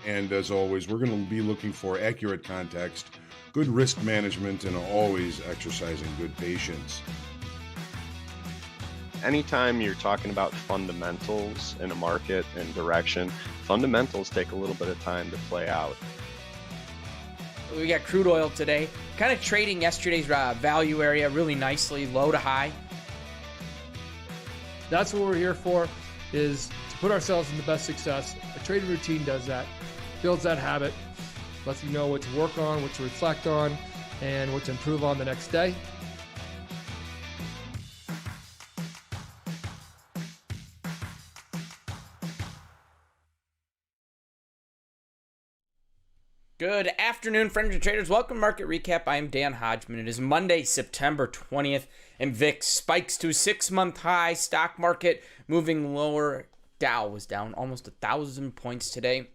And as always, we're going to be looking for accurate context, good risk management, and always exercising good patience. Anytime you're talking about fundamentals in a market and direction, fundamentals take a little bit of time to play out. We got crude oil today, kind of trading yesterday's value area really nicely, low to high. That's what we're here for, is to put ourselves in the best success. A trading routine does that, builds that habit, lets you know what to work on, what to reflect on, and what to improve on the next day. Good afternoon, friends and traders. Welcome to Market Recap. I am Dan Hodgman. It is Monday, September 20th, and VIX spikes to a 6-month high. Stock market moving lower. Dow was down almost 1,000 points today.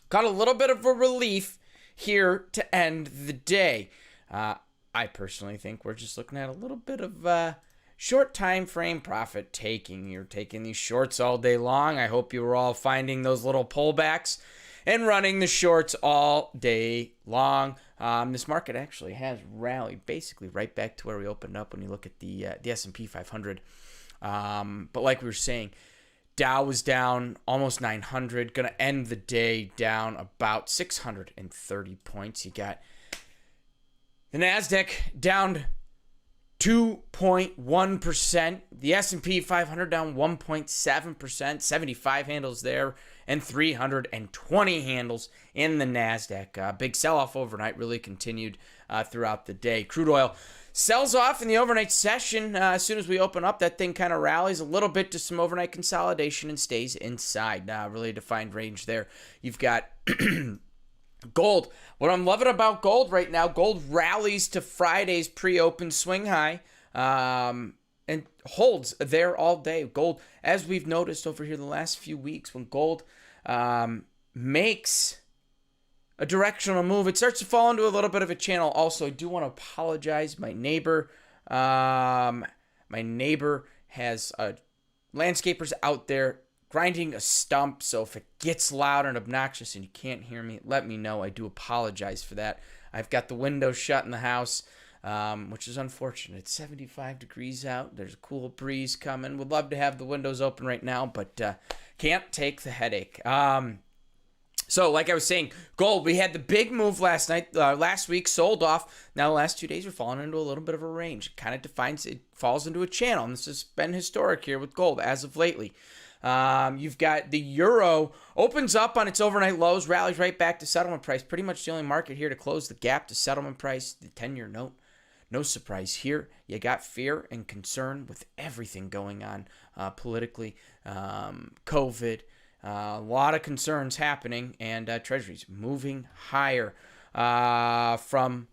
Got a little bit of a relief here to end the day. I personally think we're just looking at a little bit of short time frame profit taking. You're taking these shorts all day long. I hope you were all finding those little pullbacks and running the shorts all day long. This market actually has rallied basically right back to where we opened up when you look at the S&P 500. But like we were saying, Dow was down almost 900, going to end the day down about 630 points. You got the Nasdaq down 2.1%, the S&P 500 down 1.7%, 75 handles there, and 320 handles in the Nasdaq. Big sell-off overnight really continued throughout the day. Crude oil sells off in the overnight session. As soon as we open up, that thing kind of rallies a little bit to some overnight consolidation and stays inside. Really defined range there. You've got gold. What I'm loving about gold right now, gold rallies to Friday's pre-open swing high and holds there all day. Gold, as we've noticed over here the last few weeks, when gold makes a directional move, it starts to fall into a little bit of a channel. Also, I do want to apologize. My neighbor has landscapers out there grinding a stump, so if it gets loud and obnoxious and you can't hear me, let me know. I do apologize for that. I've got the windows shut in the house, which is unfortunate. It's 75 degrees out. There's a cool breeze coming. Would love to have the windows open right now, but can't take the headache. So, like I was saying, gold, we had the big move last week, sold off. Now, the last 2 days are falling into a little bit of a range. It kind of defines, it falls into a channel, and this has been historic here with gold as of lately. You've got the euro opens up on its overnight lows, rallies right back to settlement price. Pretty much the only market here to close the gap to settlement price, the 10-year note. No surprise here. You got fear and concern with everything going on politically, COVID, a lot of concerns happening, and treasuries moving higher from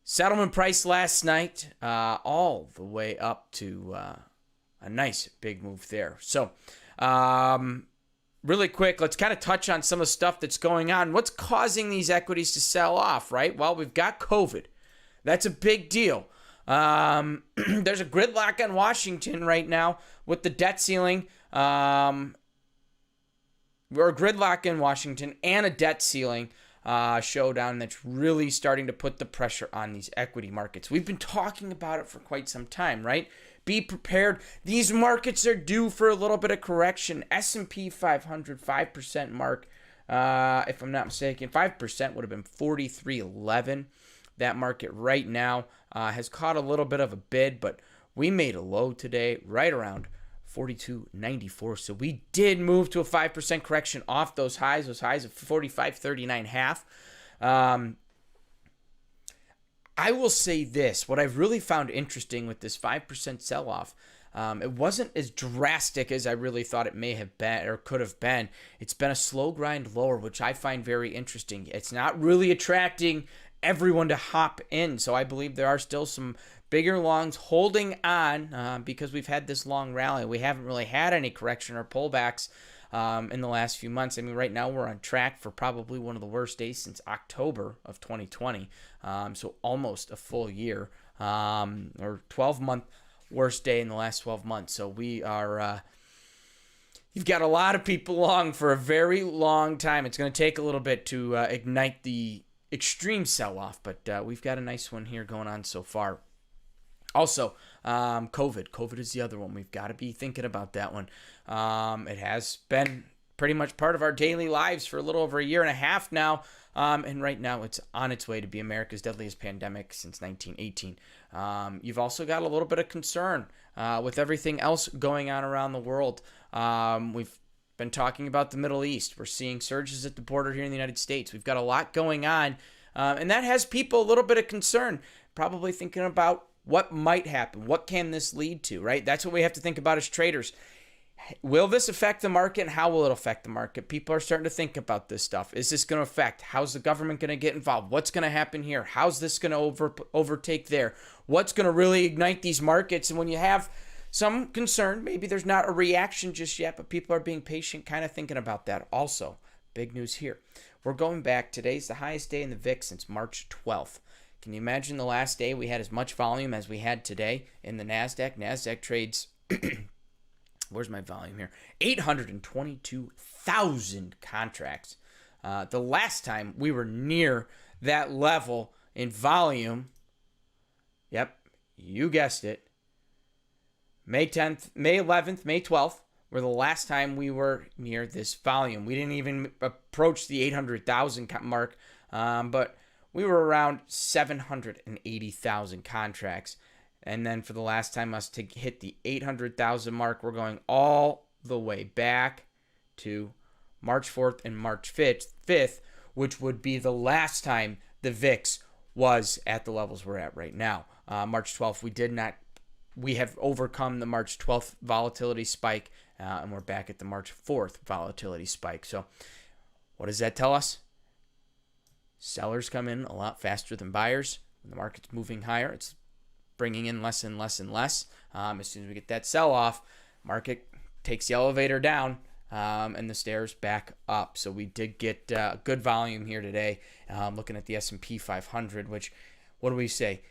settlement price last night all the way up to a nice big move there. So really quick, let's kind of touch on some of the stuff that's going on. What's causing these equities to sell off, right? Well, we've got COVID. That's a big deal. There's a gridlock on Washington right now with the debt ceiling. Or a gridlock in Washington and a debt ceiling showdown that's really starting to put the pressure on these equity markets. We've been talking about it for quite some time, right? Be prepared. These markets are due for a little bit of correction. S&P 500, 5% mark, if I'm not mistaken. 5% would have been 43.11. That market right now has caught a little bit of a bid, but we made a low today right around 42.94. So we did move to a 5% correction off those highs of 45.39.5. I will say this, what I've really found interesting with this 5% sell-off, it wasn't as drastic as I really thought it may have been or could have been. It's been a slow grind lower, which I find very interesting. It's not really attracting everyone to hop in, so I believe there are still some bigger longs holding on because we've had this long rally. We haven't really had any correction or pullbacks in the last few months. I mean, right now we're on track for probably one of the worst days since October of 2020. So almost a full year, or 12-month worst day in the last 12 months. So we are You've got a lot of people long for a very long time. It's going to take a little bit to ignite the extreme sell-off, but we've got a nice one here going on so far. Also, COVID. COVID is the other one. We've got to be thinking about that one. It has been pretty much part of our daily lives for a little over a year and a half now. And right now it's on its way to be America's deadliest pandemic since 1918. You've also got a little bit of concern with everything else going on around the world. We've been talking about the Middle East. We're seeing surges at the border here in the United States. We've got a lot going on. And that has people a little bit of concern, probably thinking about what might happen. What can this lead to, right? That's what we have to think about as traders. Will this affect the market, and how will it affect the market? People are starting to think about this stuff. Is this going to affect? How's the government going to get involved? What's going to happen here? How's this going to overtake there? What's going to really ignite these markets? And when you have some concern, maybe there's not a reaction just yet, but people are being patient, kind of thinking about that. Also, big news here. We're going back. Today's the highest day in the VIX since March 12th. Can you imagine the last day we had as much volume as we had today in the Nasdaq? Nasdaq trades, where's my volume here? 822,000 contracts. The last time we were near that level in volume, yep, you guessed it, May 10th, May 11th, May 12th were the last time we were near this volume. We didn't even approach the 800,000 mark, but we were around 780,000 contracts. And then for the last time us to hit the 800,000 mark, we're going all the way back to March 4th and March 5th, which would be the last time the VIX was at the levels we're at right now. March 12th, we have overcome the March 12th volatility spike, and we're back at the March 4th volatility spike. So what does that tell us? Sellers come in a lot faster than buyers. When the market's moving higher, it's bringing in less and less and less. As soon as we get that sell-off, market takes the elevator down and the stairs back up. So we did get good volume here today. Looking at the S&P 500, which, what do we say?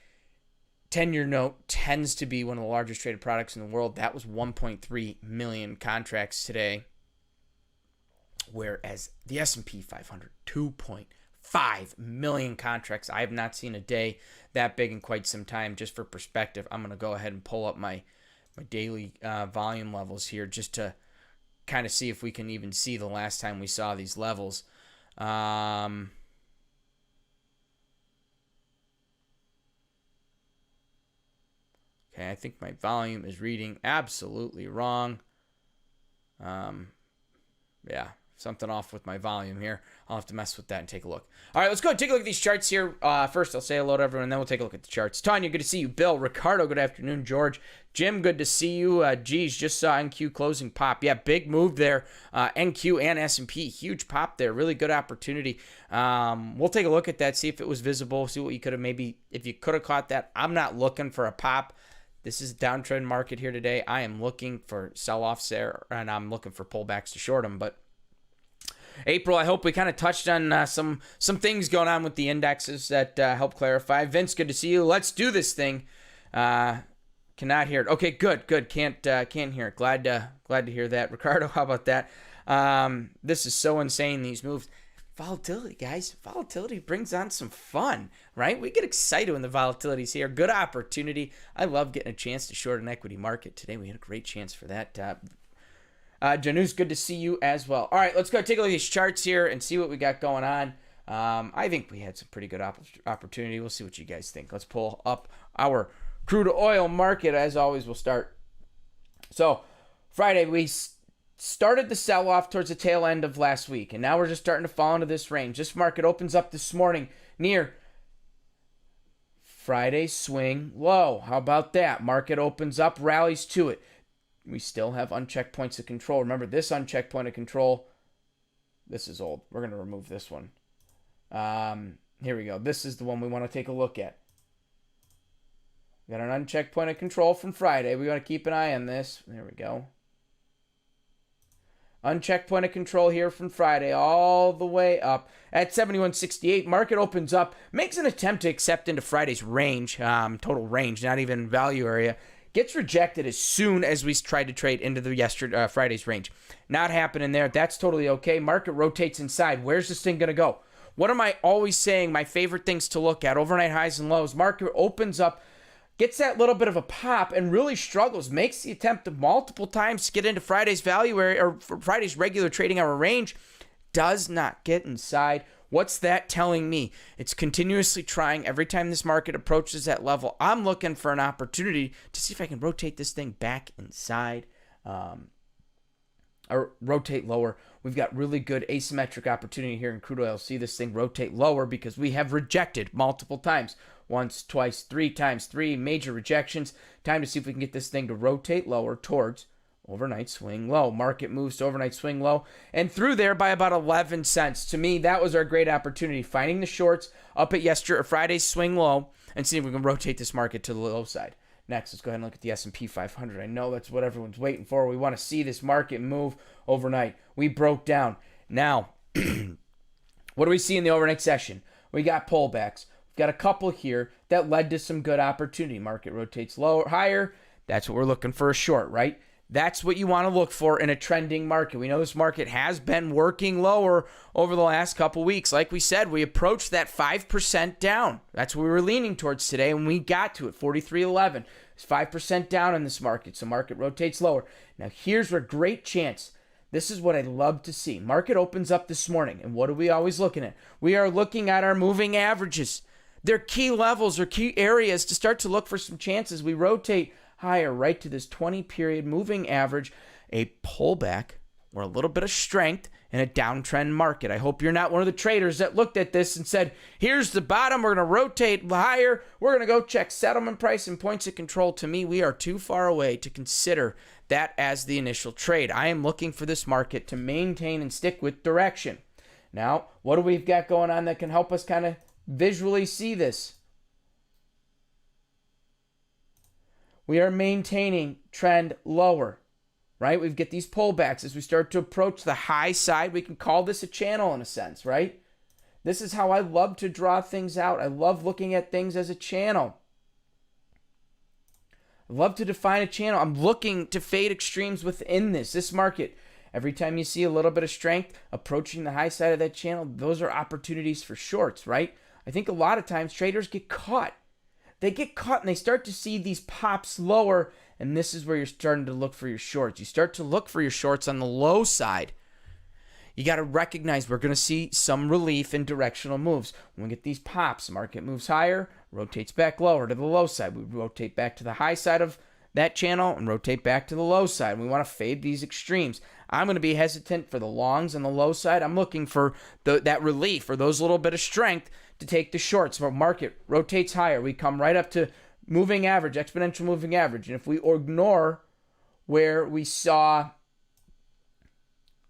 10-year note tends to be one of the largest traded products in the world. That was 1.3 million contracts today, whereas the S&P 500, 2.5 million contracts. I have not seen a day that big in quite some time. Just for perspective, I'm going to go ahead and pull up my daily volume levels here just to kind of see if we can even see the last time we saw these levels. Okay, I think my volume is reading absolutely wrong. Yeah, something off with my volume here. I'll have to mess with that and take a look. All right, let's go take a look at these charts here. First, I'll say hello to everyone, and then we'll take a look at the charts. Tanya, good to see you. Bill, Ricardo, good afternoon. George, Jim, good to see you. Geez, just saw NQ closing pop. Yeah, big move there. NQ and S&P, huge pop there. Really good opportunity. We'll take a look at that, see if it was visible, see what you could have maybe, if you could have caught that. I'm not looking for a pop. This is a downtrend market here today. I am looking for sell-offs there, and I'm looking for pullbacks to short them. But April, I hope we kind of touched on some things going on with the indexes that help clarify. Vince, good to see you. Let's do this thing. Cannot hear it. Okay, good. Can't hear it. Glad to hear that. Ricardo, how about that? This is so insane, these moves. Volatility, guys. Volatility brings on some fun, right? We get excited when the volatility's here. Good opportunity. I love getting a chance to short an equity market. Today we had a great chance for that. Janus, good to see you as well. All right, let's go take a look at these charts here and see what we got going on. I think we had some pretty good opportunity. We'll see what you guys think. Let's pull up our crude oil market. As always, we'll start. So Friday, we started the sell-off towards the tail end of last week, and now we're just starting to fall into this range. This market opens up this morning near Friday swing low. How about that? Market opens up, rallies to it. We still have unchecked points of control. Remember, this unchecked point of control, this is old. We're going to remove this one. Here we go. This is the one we want to take a look at. We got an unchecked point of control from Friday. We want to keep an eye on this. There we go. Unchecked point of control here from Friday all the way up at 71.68. Market opens up, makes an attempt to accept into Friday's range, total range, not even value area. gets rejected as soon as we tried to trade into the Friday's range. Not happening there. That's totally okay. Market rotates inside. Where's this thing going to go? What am I always saying? My favorite things to look at, overnight highs and lows. Market opens up, gets that little bit of a pop and really struggles, makes the attempt multiple times to get into Friday's value area or Friday's regular trading hour range, does not get inside. What's that telling me? It's continuously trying. Every time this market approaches that level, I'm looking for an opportunity to see if I can rotate this thing back inside or rotate lower. We've got really good asymmetric opportunity here in crude oil. See this thing rotate lower because we have rejected multiple times. Once, twice, 3 times, 3 major rejections. Time to see if we can get this thing to rotate lower towards overnight swing low. Market moves to overnight swing low and through there by about 11 cents. To me, that was our great opportunity. Finding the shorts up at Friday's swing low and see if we can rotate this market to the low side. Next, let's go ahead and look at the S&P 500. I know that's what everyone's waiting for. We want to see this market move overnight. We broke down. Now, what do we see in the overnight session? We got pullbacks. We've got a couple here that led to some good opportunity. Market rotates lower, higher. That's what we're looking for, a short, right? That's what you want to look for in a trending market. We know this market has been working lower over the last couple weeks. Like we said, we approached that 5% down. That's what we were leaning towards today, and we got to it, 43.11. It's 5% down in this market, so market rotates lower. Now, here's a great chance. This is what I love to see. Market opens up this morning, and what are we always looking at? We are looking at our moving averages. They're key levels or key areas to start to look for some chances. We rotate higher right to this 20-period moving average, a pullback or a little bit of strength in a downtrend market. I hope you're not one of the traders that looked at this and said, here's the bottom, we're going to rotate higher, we're going to go check settlement price and points of control. To me, we are too far away to consider that as the initial trade. I am looking for this market to maintain and stick with direction. Now, what do we've got going on that can help us kind of visually see this? We are maintaining trend lower, right? We get these pullbacks as we start to approach the high side. We can call this a channel in a sense, right? This is how I love to draw things out. I love looking at things as a channel. I love to define a channel. I'm looking to fade extremes within this market. Every time you see a little bit of strength approaching the high side of that channel, those are opportunities for shorts, right? I think a lot of times traders get caught. They get caught and they start to see these pops lower, and this is where you're starting to look for your shorts. You start to look for your shorts on the low side. You got to recognize we're going to see some relief in directional moves. When we get these pops, the market moves higher, rotates back lower to the low side. We rotate back to the high side of that channel and rotate back to the low side. We want to fade these extremes. I'm going to be hesitant for the longs on the low side. I'm looking for that relief or those little bit of strength to take the shorts. Our market rotates higher. We come right up to moving average, exponential moving average. And if we ignore where we saw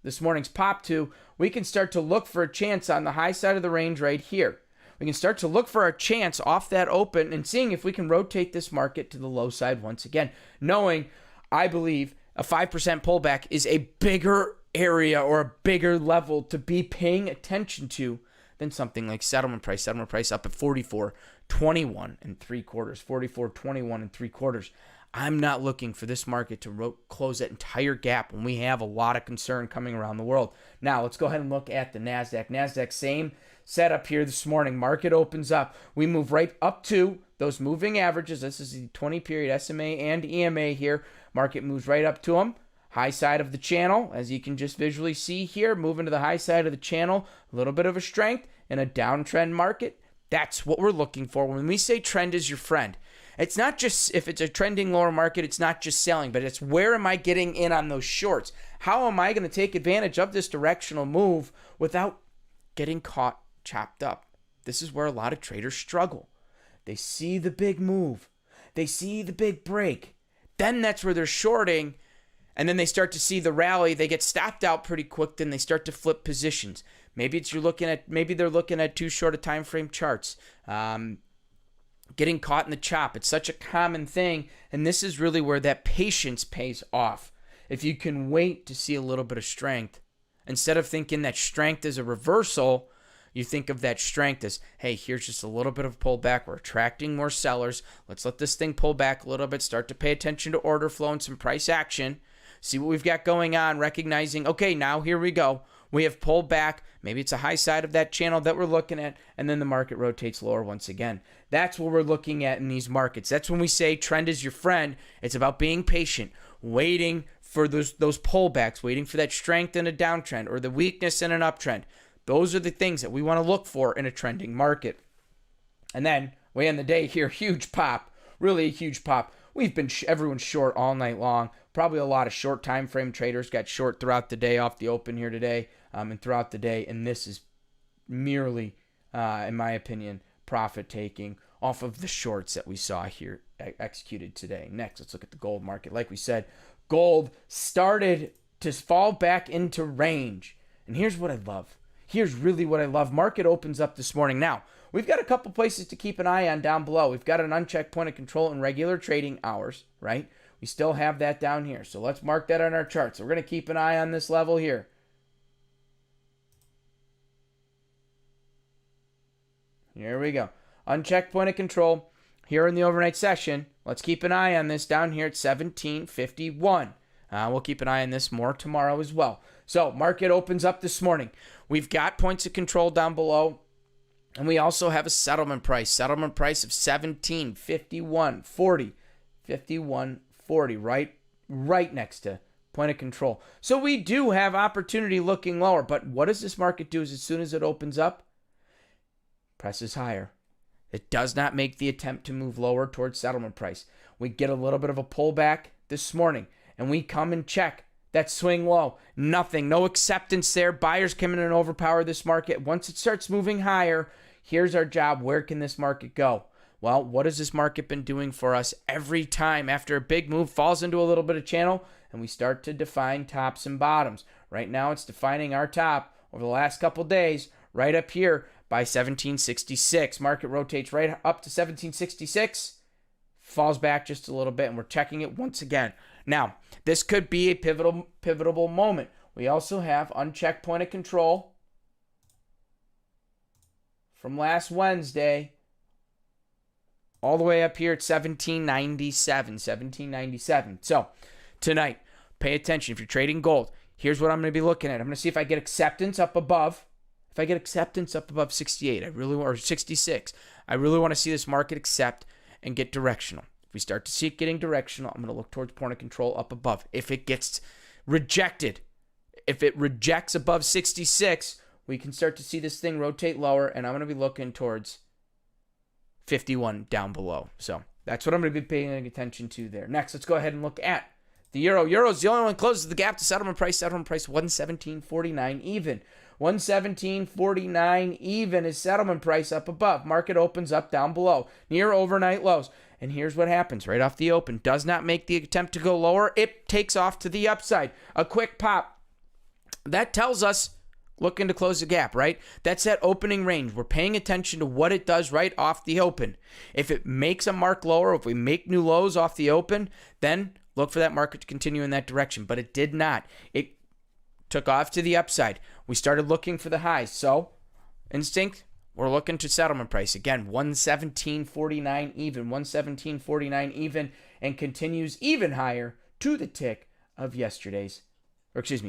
this morning's pop to, we can start to look for a chance on the high side of the range right here. We can start to look for a chance off that open and seeing if we can rotate this market to the low side once again, knowing I believe a 5% pullback is a bigger area or a bigger level to be paying attention to than something like settlement price. Settlement price up at 44.21 and 3/4, 44.21 and 3/4. I'm not looking for this market to close that entire gap when we have a lot of concern coming around the world. Now, let's go ahead and look at the Nasdaq. Nasdaq, same setup here this morning. Market opens up. We move right up to those moving averages. This is the 20-period SMA and EMA here. Market moves right up to them. High side of the channel, as you can just visually see here, moving to the high side of the channel. A little bit of a strength in a downtrend market. That's what we're looking for. When we say trend is your friend, it's not just if it's a trending lower market, it's not just selling, but it's where am I getting in on those shorts? How am I going to take advantage of this directional move without getting caught chopped up? This is where a lot of traders struggle. They see the big move. They see the big break. Then that's where they're shorting. And then they start to see the rally. They get stopped out pretty quick. Then they start to flip positions. Maybe they're looking at too short a time frame charts. Getting caught in the chop. It's such a common thing. And this is really where that patience pays off. If you can wait to see a little bit of strength, instead of thinking that strength is a reversal, You think of that strength as, hey, here's just a little bit of pullback. We're attracting more sellers. Let's let this thing pull back a little bit, start to pay attention to order flow and some price action. See what we've got going on, recognizing, okay, now here we go. We have pulled back. Maybe it's a high side of that channel that we're looking at, and then the market rotates lower once again. That's what we're looking at in these markets. That's when we say trend is your friend. It's about being patient, waiting for those pullbacks, waiting for that strength in a downtrend or the weakness in an uptrend. Those are the things that we want to look for in a trending market. And then we end the day here, huge pop, really a huge pop. We've been everyone's short all night long. Probably a lot of short time frame traders got short throughout the day off the open here today and throughout the day. And this is merely, in my opinion, profit taking off of the shorts that we saw here executed today. Next, let's look at the gold market. Like we said, gold started to fall back into range. And here's what I love. Here's really what I love. Market opens up this morning. Now, we've got a couple places to keep an eye on down below. We've got an unchecked point of control in regular trading hours, right? We still have that down here. So let's mark that on our chart. So we're going to keep an eye on this level here. Here we go. Unchecked point of control here in the overnight session. Let's keep an eye on this down here at 1751. We'll keep an eye on this more tomorrow as well. So market opens up this morning. We've got points of control down below. And we also have a settlement price. Settlement price of 1751.40. 51.40 right next to point of control. So we do have opportunity looking lower. But what does this market do as soon as it opens up? Presses higher. It does not make the attempt to move lower towards settlement price. We get a little bit of a pullback this morning, and we come and check that swing low. Nothing, no acceptance there. Buyers come in and overpower this market. Once it starts moving higher, here's our job. Where can this market go? Well, what has this market been doing for us every time after a big move falls into a little bit of channel and we start to define tops and bottoms? Right now, it's defining our top over the last couple days right up here by 1766. Market rotates right up to 1766, falls back just a little bit, and we're checking it once again. Now, this could be a pivotal moment. We also have unchecked point of control from last Wednesday all the way up here at 1797. So, tonight, pay attention. If you're trading gold, here's what I'm going to be looking at. I'm going to see if I get acceptance up above. If I get acceptance up above 68, or 66, I really want to see this market accept and get directional. If we start to see it getting directional, I'm going to look towards point of control up above. If it gets rejected, if it rejects above 66, we can start to see this thing rotate lower, and I'm going to be looking towards 51 down below. So that's what I'm going to be paying attention to there. Next, let's go ahead and look at the euro. Euro's the only one closes the gap to settlement price. Settlement price 117.49 even. 117.49 even is settlement price up above. Market opens up down below, near overnight lows. And here's what happens right off the open. Does not make the attempt to go lower. It takes off to the upside. A quick pop. That tells us looking to close the gap, right? That's that opening range. We're paying attention to what it does right off the open. If it makes a mark lower, if we make new lows off the open, then look for that market to continue in that direction. But it did not. It took off to the upside. We started looking for the highs. So, instinct, we're looking to settlement price. Again, 117.49 even, 117.49 even, and continues even higher to the tick of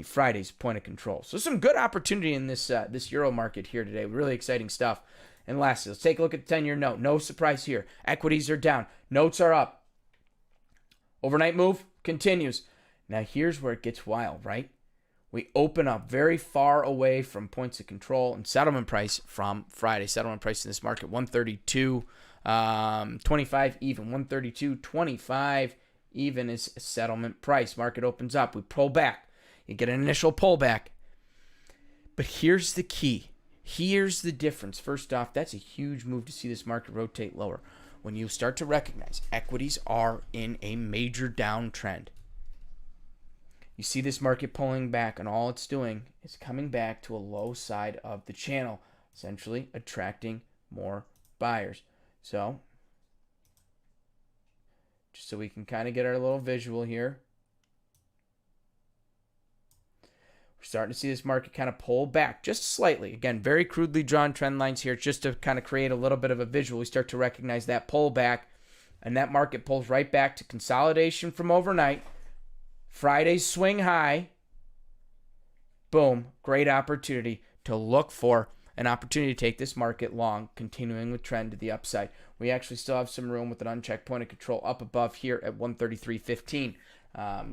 Friday's point of control. So some good opportunity in this euro market here today. Really exciting stuff. And lastly, let's take a look at the 10-year note. No surprise here. Equities are down. Notes are up. Overnight move continues. Now here's where it gets wild, right? We open up very far away from points of control and settlement price from Friday. Settlement price in this market, 132.25 even. 132.25 even is settlement price. Market opens up. We pull back. You get an initial pullback. But here's the key. Here's the difference. First off, that's a huge move to see this market rotate lower. When you start to recognize equities are in a major downtrend, you see this market pulling back, and all it's doing is coming back to a low side of the channel, essentially attracting more buyers. So, just so we can kind of get our little visual here, We're starting to see this market kind of pull back just slightly. Again, very crudely drawn trend lines here just to kind of create a little bit of a visual. We start to recognize that pullback, and that market pulls right back to consolidation from overnight. Friday's swing high. Boom. Great opportunity to look for an opportunity to take this market long, continuing with trend to the upside. We actually still have some room with an unchecked point of control up above here at 133.15.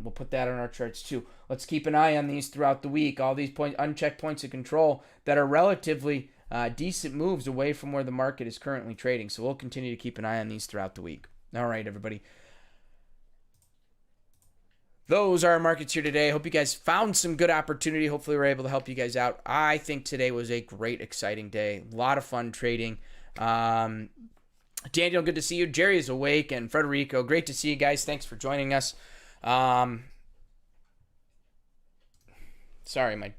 We'll put that on our charts too. Let's keep an eye on these throughout the week. All these unchecked points of control that are relatively decent moves away from where the market is currently trading. So we'll continue to keep an eye on these throughout the week. All right, everybody. Those are our markets here today. I hope you guys found some good opportunity. Hopefully we're able to help you guys out. I think today was a great, exciting day. A lot of fun trading. Daniel, good to see you. Jerry is awake, and Frederico, great to see you guys. Thanks for joining us. Sorry, my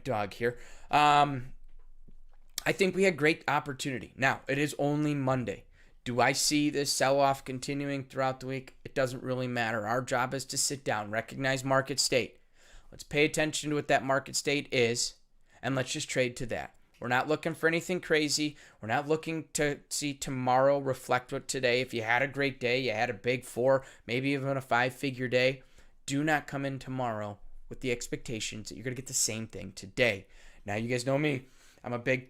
dog here. I think we had great opportunity. Now, it is only Monday. Do I see this sell-off continuing throughout the week? It doesn't really matter. Our job is to sit down, recognize market state. Let's pay attention to what that market state is, and let's just trade to that. We're not looking for anything crazy. We're not looking to see tomorrow reflect what today. If you had a great day, you had a big 4, maybe even a 5-figure day, do not come in tomorrow with the expectations that you're going to get the same thing today. Now, you guys know me. I'm a big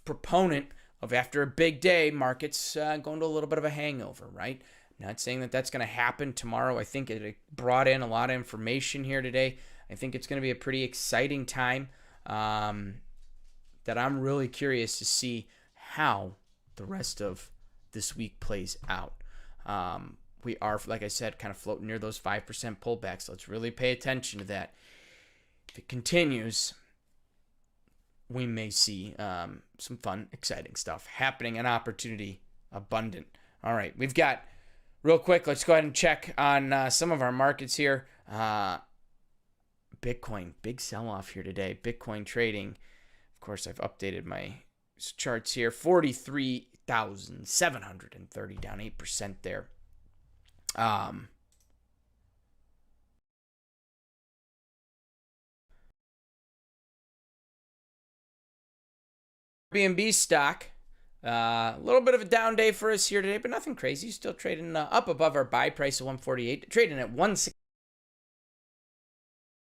proponent of, after a big day, markets going to a little bit of a hangover, right? Not saying that that's going to happen tomorrow. I think it brought in a lot of information here today. I think it's going to be a pretty exciting time that I'm really curious to see how the rest of this week plays out. We are, like I said, kind of floating near those 5% pullbacks. Let's really pay attention to that. If it continues, we may see some fun, exciting stuff happening, an opportunity abundant. All right, we've got, real quick, let's go ahead and check on some of our markets here. Bitcoin, big sell-off here today. Bitcoin trading, of course, I've updated my charts here. 43,730, down 8% there. Airbnb stock, a little bit of a down day for us here today, but nothing crazy. Still trading up above our buy price of 148, trading at 160.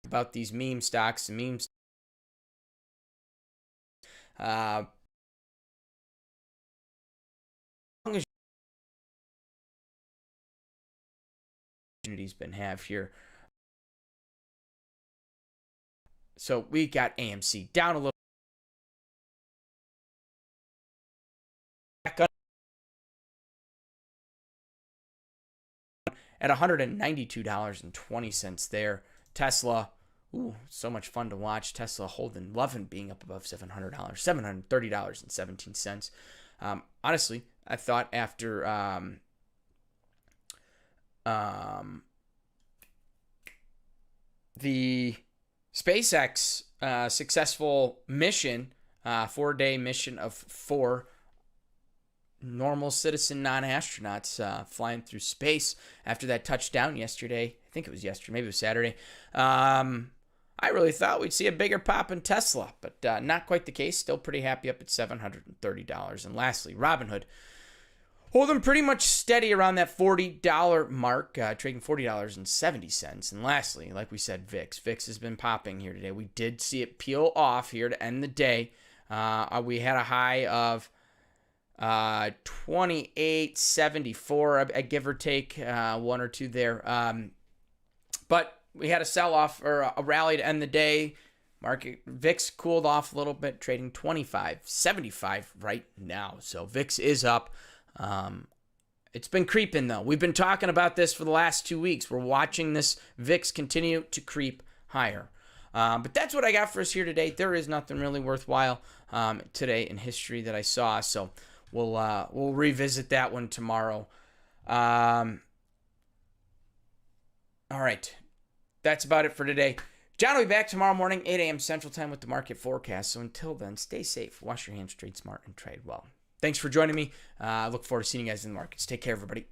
About these meme stocks, opportunities been have here. So we got AMC down a little. At $192.20 there. Tesla, ooh, so much fun to watch. Tesla loving being up above $700, $730.17. Honestly, I thought after the SpaceX successful mission, 4-day mission of 4 normal citizen non-astronauts flying through space after that touchdown yesterday. I think it was yesterday, maybe it was Saturday. I really thought we'd see a bigger pop in Tesla, but not quite the case. Still pretty happy up at $730. And lastly, Robinhood, holding pretty much steady around that $40 mark, trading $40.70. And lastly, like we said, VIX. VIX has been popping here today. We did see it peel off here to end the day. We had a high of 28.74, give or take 1 or 2 there. But we had a sell-off or a rally to end the day. Market VIX cooled off a little bit, trading 25.75 right now. So VIX is up. It's been creeping though. We've been talking about this for the last 2 weeks. We're watching this VIX continue to creep higher. But that's what I got for us here today. There is nothing really worthwhile today in history that I saw. So we'll revisit that one tomorrow. All right. That's about it for today. John will be back tomorrow morning, 8 a.m. Central Time with the market forecast. So until then, stay safe, wash your hands, trade smart, and trade well. Thanks for joining me. I look forward to seeing you guys in the markets. Take care, everybody.